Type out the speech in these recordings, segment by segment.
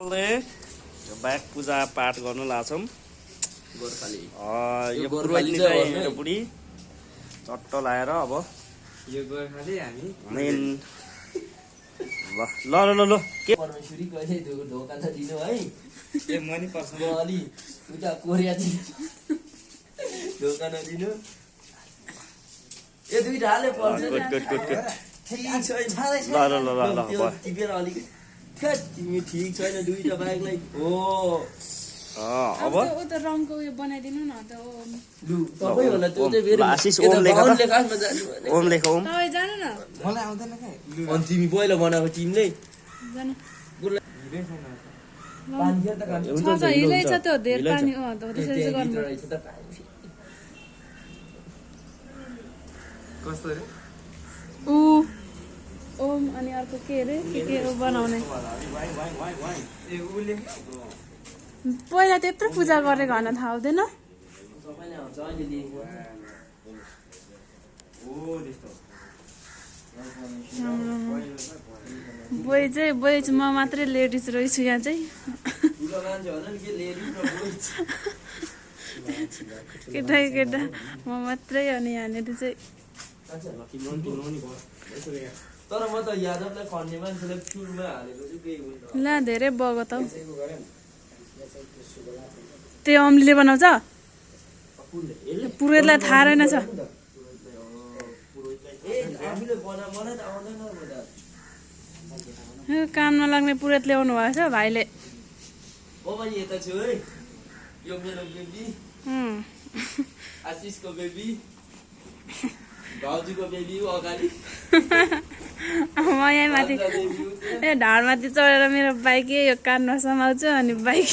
बाहेक पूजा पाठ गर्न लाग्छौँ गोर्खाली यो पुरोहितले चाहिँ मेरो बुढी चट्ट लाएर अब यो गोर्खाली हामी मेन ल ल ल ल के परमेश्वरी कहिले धोका त दिनु है ए मनी पर्छ अलि उता कोरिया दिनु धोका नदिनु ए दुई ढाले पर्छ गुड गुड गुड गुड ठीक छ ल ल ल ल ल भयो टिपेर अलि तिमी ठीक छैन दुईटा बाइकलाई हो अब ओ त रङको उयो बनाइदिनु न त ओ लु तपाईहरुलाई त्यो चाहिँ ल आशिष ओम लेख त ओम लेख ओम तपाईँ जानु न मलाई आउँदैन के अनि तिमी पहिला बनाएको टिमले जानु पानी खेर त छ हिलै छ त्यो धेर पानी हो त्यसरी चाहिँ गर्नु कस्तो रे ऊ ओम अनि अर्को के रे के हो बनाउने ए उले पहिला त्यत्रो पूजा गरेको होइन थाहा हुँदैन सबैले आउँछ अहिले लिएको ओ त्यस्तो बोइ चाहिँ म मात्रै लेडिज रहेछु यहाँ चाहिँ ठुलो मान्छे होला नि के लेडिज र बोइज केटा केटा म मात्रै अनि यहाँनिर चाहिँ तर म त यादवलाई खन्ने मान्छेलाई चुरमा हालेको चाहिँ केही हुन्छ ला धेरै बगो त त्यो अम्लीले बनाउँछ पुरोहितलाई थाहा रहेनछ ए हामीले मलाई त आउँदैन काममा लाग्ने पुरोहित ल्याउनु भएको छ भाइले ओ म यता छु है यो मेरो बेबी आशिषको बेबी भाउजूको बेबी अगाडि म यहाँ माथि ए ढाडमाथि चढेर मेरो बाइक यो कानमा समाउँछु अनि बाइक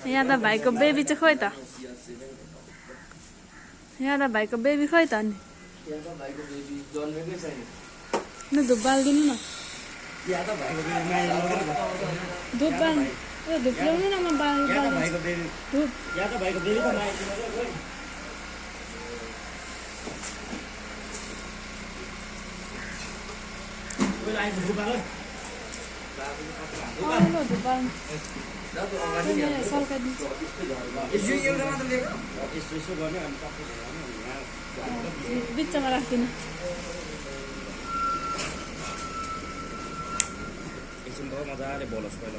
यहाँ त भाइको बेबी चाहिँ खोइ त यहाँ त भाइको बेबी खोइ त अनि धुप बालिदिनु न धुप बाल धुप ल्याउनु न म धुप धुप बाल्नु बिचमा राख्दिनँ मजाले बोलोस् पहिला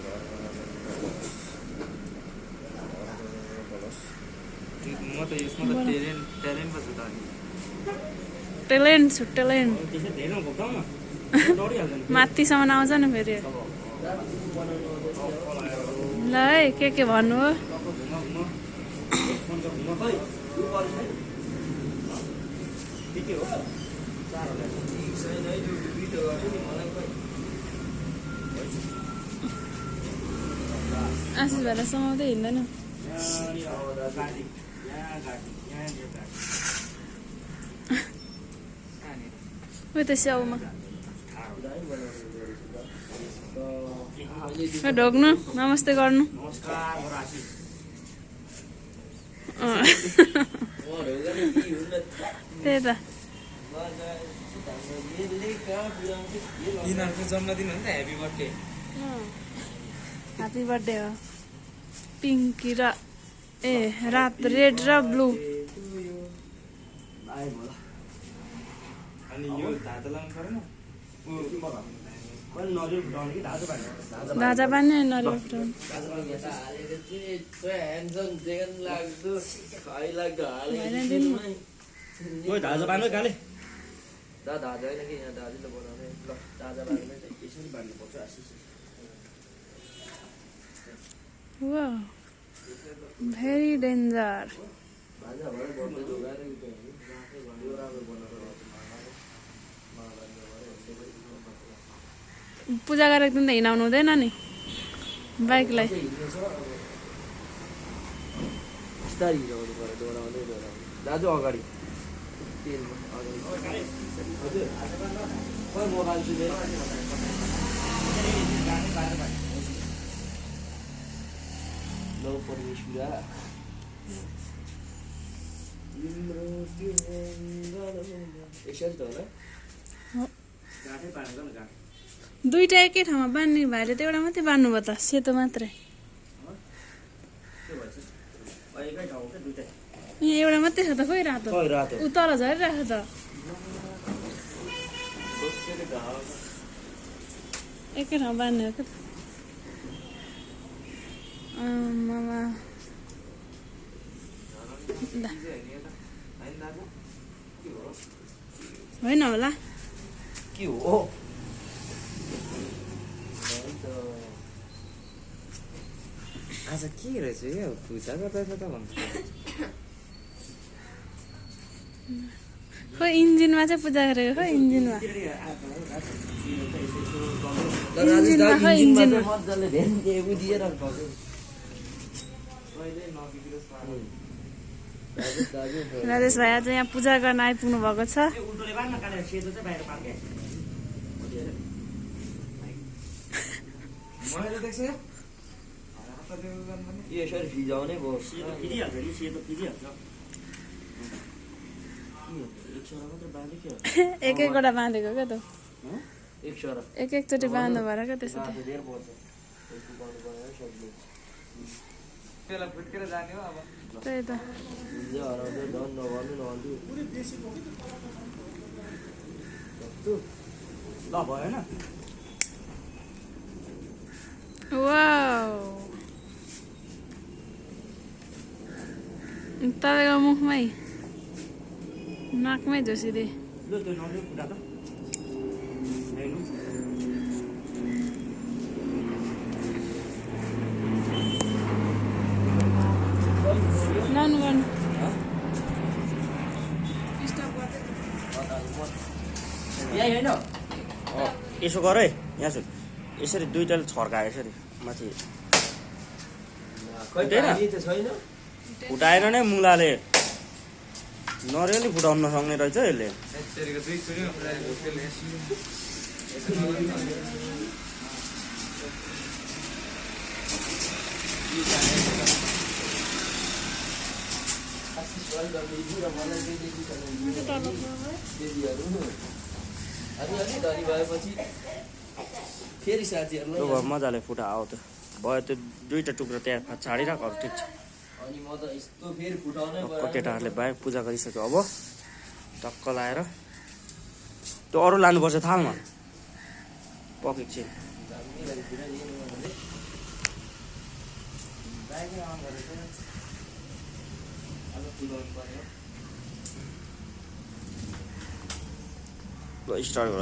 म त यसमा त ट्यालेन्ट पो छु त ट्यालेन्ट छु ट्यालेन्ट त्यसै धेरै नभोक्दाउ न दौडिहाल्छ नि माथिसम्म आउँछ नि फेरि ल है के भन्नु हो आशिष भएर समाउँदै हिँड्दैन उयो त स्याउमा ढोग्नु नमस्ते गर्नु त्यही त यिनीहरूको जन्मदिन हो नि त ह्याप्पी बर्थडे ह्याप्पी बर्थडे हो पिङ्की र ए रात रेड र ब्लू अनि यो धातो लाउनु परेन धाजा बान्ने नरिवल फुटाउनु धाजा बान्नु काले दादा होइन कि यहाँ दाजुले बनाउने ल दादा बाल्ने यसरी बाल्नुपर्छ आशिष भेरी डेन्जर पूजा गरेको दिन त हिँडाउनु हुँदैन नि बाइकलाई दाजु अगाडि मोबाइल लौ परमेश्वरा यसरी त होला हो। गाठै पारेको न गाठ दुईटा एकै ठाउँमा बान्ने भाइले त एउटा मात्रै बान्नु भयो त सेतो मात्रै के भन्छ एकै ठाउँ क्या दुईटै यहाँ एउटा मात्रै छ त खोइ रातो खै रातो ऊ तल झरिरहेको छ त एकै ठाउँ बान्ने हो क्या त मामा होइन होला के हो आज के रहेछ यो पूजा गर्दैछ त भन्छ खोइ इन्जिनमा चाहिँ पूजा गरेको खोइ इन्जिनमा इन्जिनमा खोइ इन्जिनमा मजाले ध्यान दिएर राजेश भाइ आज यहाँ पूजा गर्न आइपुग्नु भएको छ उल्टोले बाँड्न काटेर सेतो चाहिँ बाहिर पार्के मैले देख्छ यो यसरी फिजाउने भयो सेतो फिजिहाल्छ नि सेतो फिजिहाल्छ एक सरा मात्र बाँध्यो के एक एकवटा बाँधेको क्या त एक सरा एक एकचोटि बाँध्नु भएर क्या त्यसो त धेर पर्छ यसको गर्नु पर्यो सक्नु त्यसलाई फुत्केर जाने हो अब त्यही त हिजो हराउँदै धन नभन्नु नभन्छु ल भएन वाउ तपाईँको मुखमै नाकमै झोसिदिए ल त्यो नलियो खुट्टा त हेर्नु लानु गर्नु यही होइन यसो गर है यहाँ छु यसरी दुईटाले छर्कायो यसरी माथि खै हुँदैन? पानी त छैन फुटाएर नै मुलाले नरिवली फुटाउन नसक्ने रहेछ यसले यसरीको दुई चुरी त्यसले अलि धनी भएपछि फेरि साथीहरूलाई त्यो भयो मजाले फुटा आऊ त भयो त्यो दुईटा टुक्रा त्यहाँ छाडिराख अरू ठिक छ अनि म त यस्तो फेरि फुटाउनै टक्क केटाहरूले बाहेक पूजा गरिसक्यो अब टक्क लाएर त्यो अरू लानुपर्छ थालमा पकेको चाहिँ ल स्टार्ट गर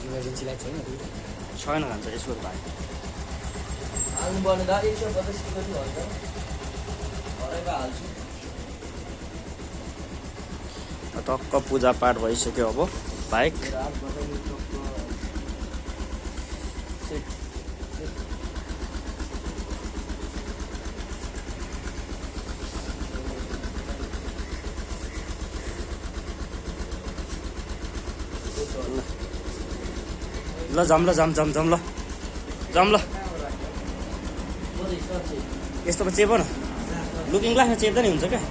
इमर्जेन्सीलाई छैन छैन भन्छ यसको भाइ हाल्नु पर्ने दा 150 किलो चाहिँ हुन्छ हरेको हाल्छु टक्क पूजापाठ भइसक्यो अब बाइक रात बताइयो टक्क सेट ल जाम ल जाम ल जाम ल यस्तोमा चेप न लुकिङ ग्लासमा चेप्दा नि हुन्छ क्या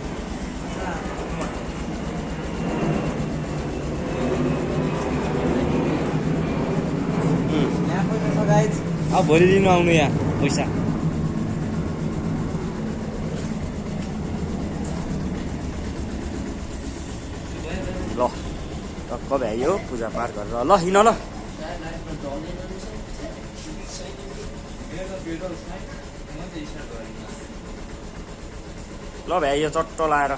अब भोलि दिनु आउनु यहाँ पैसा ल टक्क भ्यायो पूजापाठ गरेर ल हिँड ल ल भ्यायो चट्ट लाएर